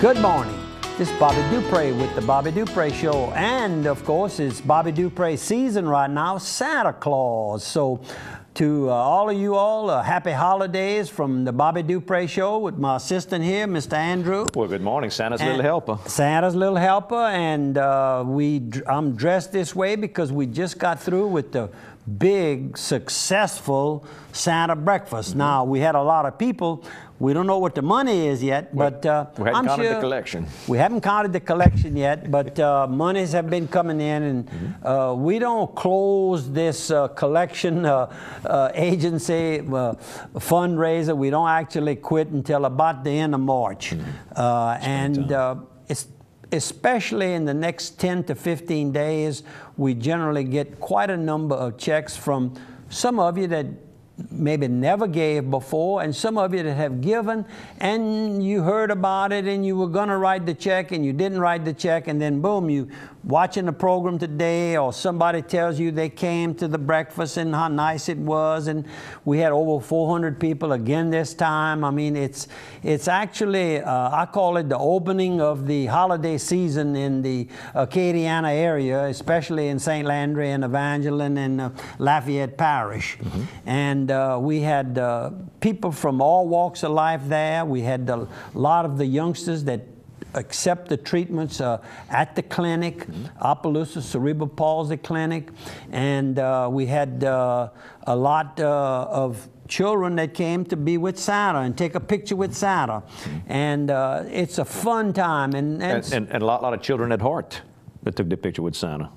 Good morning. This is Bobby Dupre with the Bobby Dupre Show. And of course, it's Bobby Dupre season right now, Santa Claus. So to all of you all, happy holidays from the Bobby Dupre Show with my assistant here, Mr. Andrew. Well, good morning, Santa's little helper. Santa's little helper, and I'm dressed this way because we just got through with the big, successful Santa breakfast. Now, we had a lot of people. We don't know what the money is yet, but we haven't counted the collection. We haven't counted the collection yet, but monies have been coming in, and we don't close this collection agency fundraiser. We don't actually quit until about the end of March, it's especially in the next 10 to 15 days, we generally get quite a number of checks from some of you that maybe never gave before, and some of you that have given, and you heard about it, and you were going to write the check, and you didn't write the check, and then boom, you watching the program today, or somebody tells you they came to the breakfast and how nice it was, and we had over 400 people again this time. I mean, it's actually, I call it the opening of the holiday season in the Acadiana area, especially in St. Landry and Evangeline and Lafayette Parish. And we had people from all walks of life there. We had a lot of the youngsters that accept the treatments at the clinic, Opelousas Cerebral Palsy Clinic, and we had a lot of children that came to be with Santa and take a picture with Santa, and it's a fun time. And a lot of children at heart that took the picture with Santa.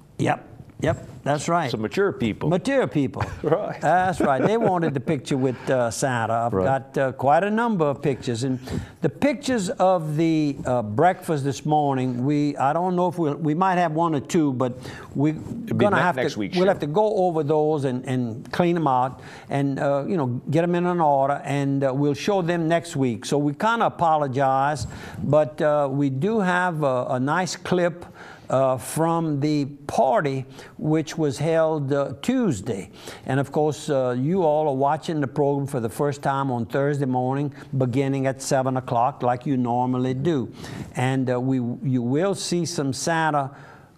Yep, that's right. Some mature people. Mature people. Right. That's right. They wanted the picture with Santa. I've got quite a number of pictures. And the pictures of the breakfast this morning, I don't know if we might have one or two, but we're going to have to, we'll have to go over those and clean them out and, you know, get them in an order, and we'll show them next week. So we kind of apologize, but we do have a nice clip from the party which was held Tuesday. And of course, you all are watching the program for the first time on Thursday morning, beginning at 7 o'clock like you normally do. And you will see some Santa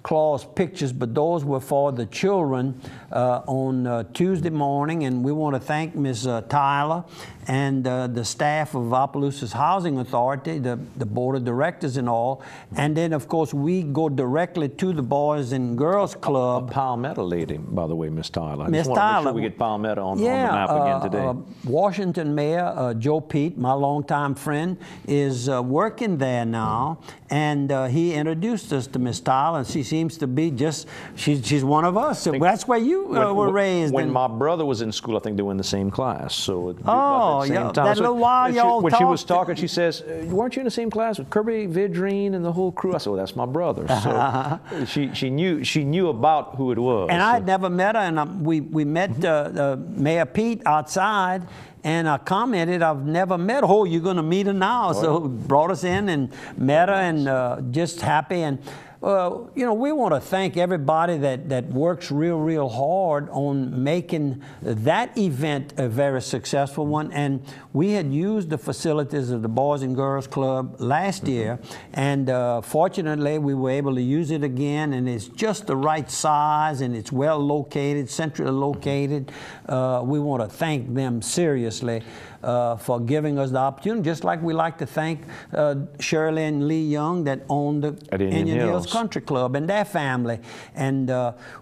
Claus pictures, but those were for the children on Tuesday morning, and we want to thank Ms. Tyler and the staff of Opelousas Housing Authority, the board of directors and all. And then, of course, we go directly to the Boys and Girls Club. A Palmetto lady, by the way, Miss Tyler. Miss Tyler. Make sure we get Palmetto on the map again today. Washington Mayor Joe Pete, my longtime friend, is working there now, and he introduced us to Miss Tyler, and she seems to be just, she's one of us. So that's where you were raised. When my brother was in school, I think they were in the same class. So that little while y'all when she was talking, she says, "Weren't you in the same class with Kirby Vidrine and the whole crew?" I said, "Well, that's my brother." So she knew about who it was. And I had never met her, and we met Mayor Pete outside. And I commented, I've never met her. Oh, you're going to meet her now. So brought us in and met her, and just happy. And you know, we want to thank everybody that works real hard on making that event a very successful one. And we had used the facilities of the Boys and Girls Club last year, and fortunately we were able to use it again, and it's just the right size, and it's well located, centrally located. We want to thank them seriously for giving us the opportunity, just like we like to thank Shirley and Lee Young that own the Indian Hills Country Club and their family. And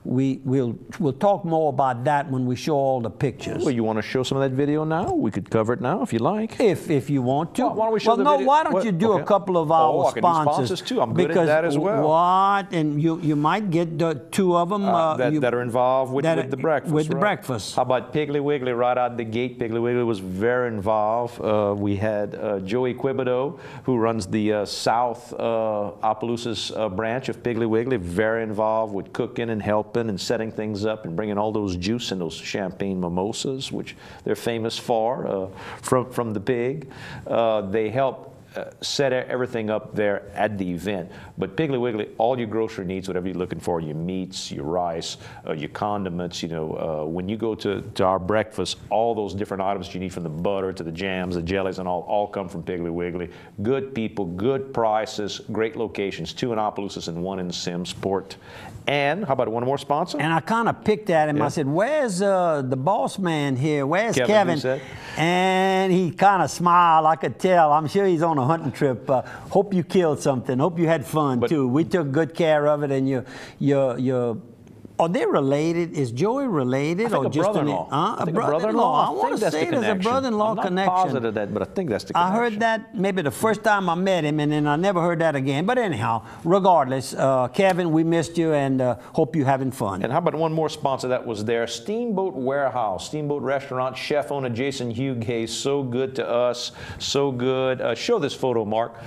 we'll talk more about that when we show all the pictures. Well, you want to show some of that video now? We could cover it now if you like. If you want to. Why don't we show the video? Why don't you do a couple of our sponsors too? I'm good at that as well. What? And you might get two of them that are involved with the breakfast. With the breakfast. How about Piggly Wiggly right out the gate? Piggly Wiggly was very involved. We had Joey Quibido, who runs the South Opelousas branch of Piggly Wiggly, very involved with cooking and helping and setting things up and bringing all those juice and those champagne mimosas, which they're famous for, from the pig. They help set everything up there at the event. But Piggly Wiggly, all your grocery needs, whatever you're looking for, your meats, your rice, your condiments, when you go to our breakfast, all those different items you need, from the butter to the jams, the jellies, and all come from Piggly Wiggly. Good people, good prices, great locations, 2 in Opelousas and 1 in Simmsport. And how about one more sponsor? And I kind of picked at him. Yeah. I said, where's the boss man here? Where's Kevin? And he kind of smiled. I could tell. I'm sure he's on a hunting trip. Hope you killed something. Hope you had fun, too. We took good care of it. And are they related? Is Joey related? I think a brother-in-law. A brother-in-law. I want to say there's a brother-in-law connection. I'm not positive of that, but I think that's the connection. I heard that maybe the first time I met him, and then I never heard that again. But anyhow, regardless, Kevin, we missed you, and hope you're having fun. And how about one more sponsor that was there? Steamboat Warehouse, Steamboat Restaurant, chef owner Jason Hughes, so good to us, so good. Show this photo, Mark.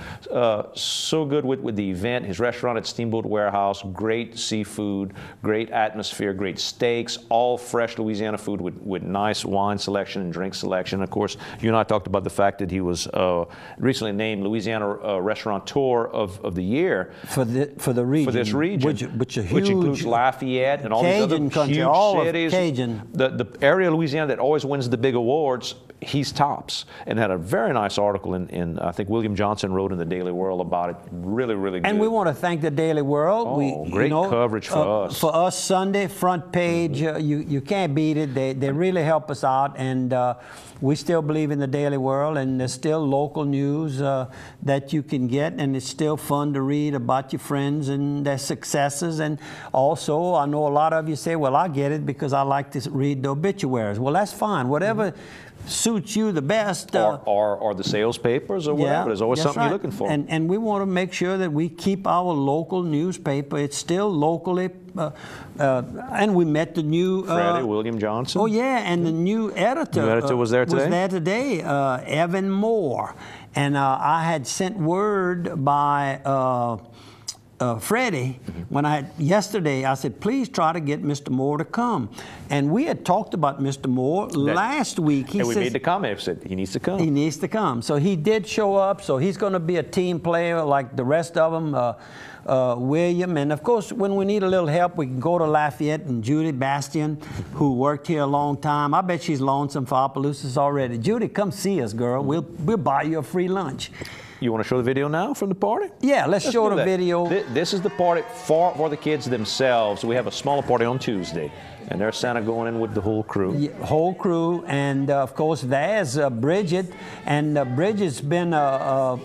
So good with the event. His restaurant at Steamboat Warehouse, great seafood, great atmosphere, great steaks, all fresh Louisiana food with nice wine selection and drink selection. Of course, you and I talked about the fact that he was recently named Louisiana Restaurateur of the Year for the region. For this region, which includes Lafayette and all these other country, huge all cities. Of Cajun. The area of Louisiana that always wins the big awards, he's tops, and had a very nice article in I think William Johnson wrote in the Daily World about it. Really, really good. And we want to thank the Daily World. Oh, great coverage for us. For us, Sunday, front page, you can't beat it. They really help us out, and we still believe in the Daily World, and there's still local news that you can get, and it's still fun to read about your friends and their successes. And also, I know a lot of you say, well, I get it because I like to read the obituaries. Well, that's fine. Whatever suits you the best. Or the sales papers or whatever. There's always something you're looking for. And we want to make sure that we keep our local newspaper. It's still locally, and we met the new... Freddie, William Johnson. Oh, yeah, and the new editor. The editor was there today? Evan Moore. And I had sent word by... Freddie, when yesterday I said, please try to get Mr. Moore to come. And we had talked about Mr. Moore last week. He made the comment, said he needs to come. He needs to come. So he did show up, so he's going to be a team player like the rest of them. William, and of course, when we need a little help, we can go to Lafayette and Judy Bastian, who worked here a long time. I bet she's lonesome for Opelousas already. Judy, come see us, girl. We'll buy you a free lunch. You want to show the video now from the party? Yeah, let's show the video. This is the party for the kids themselves. We have a smaller party on Tuesday, and there's Santa going in with the whole crew. Yeah, whole crew, and of course there's Bridget, and Bridget's been an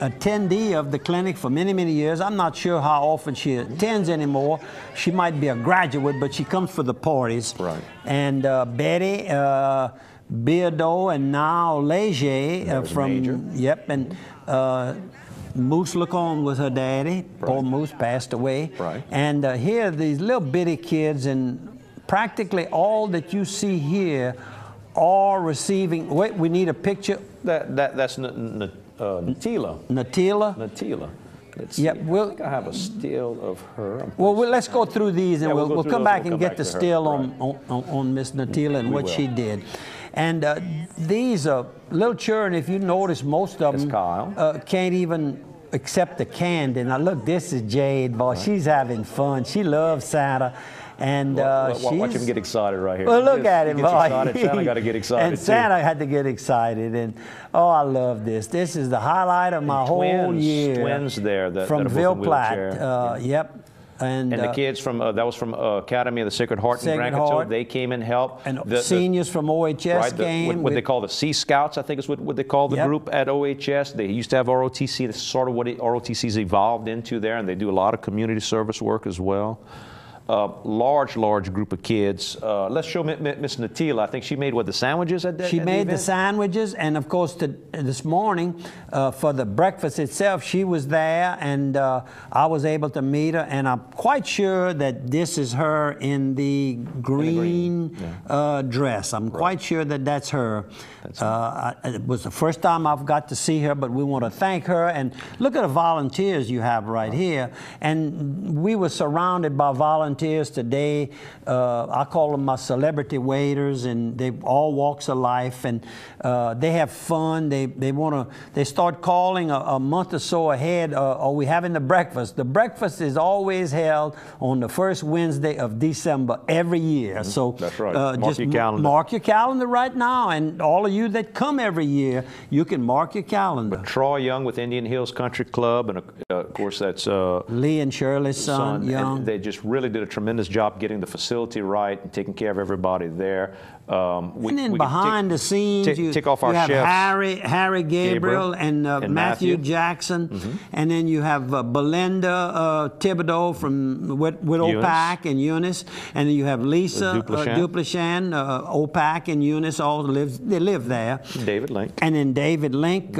attendee of the clinic for many, many years. I'm not sure how often she attends anymore. She might be a graduate, but she comes for the parties. Right. And Betty, Beardo, and now Leger from Major. Yep, and Moose Lacombe was her daddy. Right. Poor Moose passed away. Right. And here are these little bitty kids, and practically all that you see here are receiving. Wait, we need a picture. That's Natila. Natila. Natila. Let's Yep, see. we'll, I think I have a still of her. Well, let's go through these, and we'll come back and get the to her. still Right. on Miss Natila and We what will. she did. And these little children, if you notice, most of them Kyle. can't even accept the candy. Now look, this is Jade, boy. Right. She's having fun. She loves Santa. And watch him get excited right here. Well, look at him, boy. Santa got to get excited and Santa had to get excited. And oh, I love this. This is the highlight of my whole year. Twins there that from are both Ville in Platte. wheelchair. Yep. And the kids from that was from Academy of the Sacred Heart in Brancato. They came and helped. And the seniors from OHS came. What they call the Sea Scouts, I think is what they call the group at OHS. They used to have ROTC. That's sort of what ROTC's evolved into there, and they do a lot of community service work as well. Large group of kids. Let's show Miss Natila. I think she made, what, the sandwiches at that? She made the sandwiches, and of course this morning for the breakfast itself, she was there, and I was able to meet her, and I'm quite sure that this is her in the green dress. I'm quite sure that that's her. It was the first time I've got to see her, but we want to thank her, and look at the volunteers you have right here. And we were surrounded by volunteers volunteers today. I call them my celebrity waiters, and they all walks of life, and they have fun. They start calling a month or so ahead. Are we having the breakfast? The breakfast is always held on the first Wednesday of December every year. So that's right. Mark your calendar. Mark your calendar right now, and all of you that come every year, you can mark your calendar. But Troy Young with Indian Hills Country Club, and of course that's Lee and Shirley's son Young. And they just really did a tremendous job getting the facility right and taking care of everybody there. And then behind the scenes, you off our have chefs, Harry Gabriel and Matthew Jackson, and then you have Belinda Thibodeau from with OPAC and Eunice, and then you have Lisa Duplichan, OPAC and Eunice all live there. David Link. And then David Link.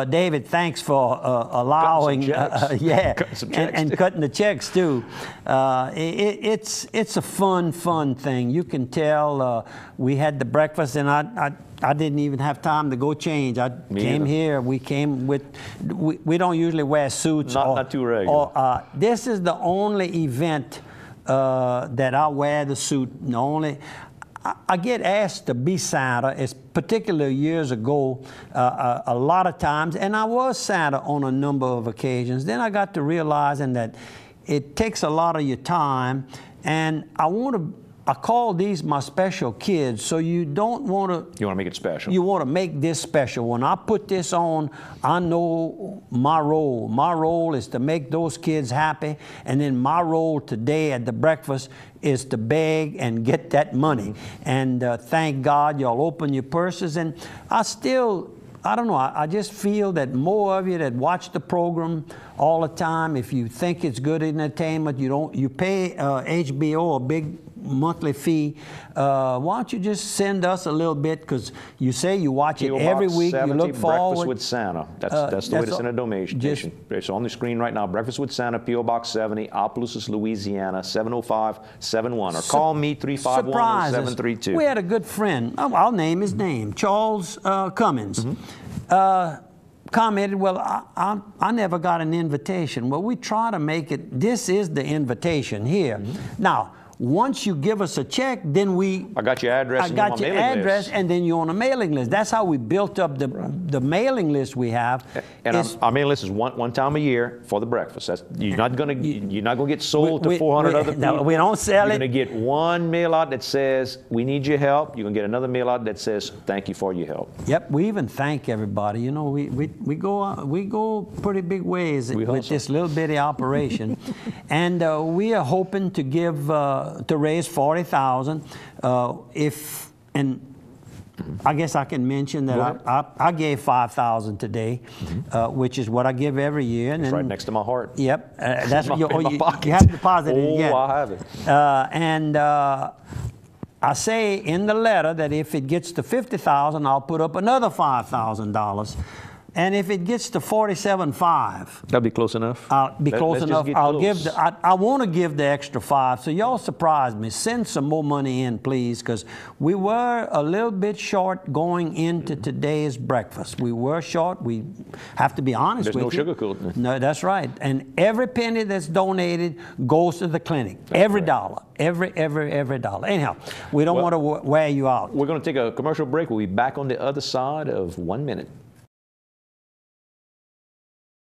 David, thanks for allowing, and cutting the checks too. It's a fun thing. You can tell. We had the breakfast, and I didn't even have time to go change. I came here. We came with. We don't usually wear suits. Not too regular. This is the only event that I wear the suit. I get asked to be Santa, as particularly years ago, a lot of times, and I was Santa on a number of occasions. Then I got to realizing that it takes a lot of your time, and I call these my special kids, so you don't want to... You want to make it special. You want to make this special. When I put this on, I know my role. My role is to make those kids happy, and then my role today at the breakfast is to beg and get that money. And thank God y'all open your purses, and I don't know, I just feel that more of you that watch the program all the time, if you think it's good entertainment, you pay HBO a big monthly fee. Why don't you just send us a little bit, because you say you watch it every week, you look forward. Breakfast with Santa. That's the way to send a donation. It's on the screen right now. Breakfast with Santa, P.O. Box 70, Opelousas, Louisiana, 70571. Or call me, 351-0732. We had a good friend, I'll name his name, Charles Cummins. Commented, well, I never got an invitation. Well, we try to make it, this is the invitation here. Now, once you give us a check, then I got your address. I got your address, and then you're on a mailing list. That's how we built up the mailing list we have. And our mailing list is one time a year for the breakfast. You're not gonna get sold to 400 other people. No, we don't sell it. You're gonna get one mail out that says we need your help. You're gonna get another mail out that says thank you for your help. Yep, we even thank everybody. You know, we go pretty big ways with this little bitty operation, and we are hoping to give. To raise $40,000, and I guess I can mention that I gave $5,000 today, which is what I give every year. And it's right next to my heart. Yep, that's what you have deposited. Oh, I have it. And I say in the letter that if it gets to $50,000, I'll put up another $5,000. And if it gets to 47.5, that'll be close enough. I'll be close enough. I'll give. I want to give the extra 5. So y'all surprised me. Send some more money in, please, because we were a little bit short going into today's breakfast. We were short. We have to be honest with you. There's no sugarcoating it. No, that's right. And every penny that's donated goes to the clinic. Every dollar. Every dollar. Anyhow, we don't want to wear you out. We're going to take a commercial break. We'll be back on the other side of 1 minute.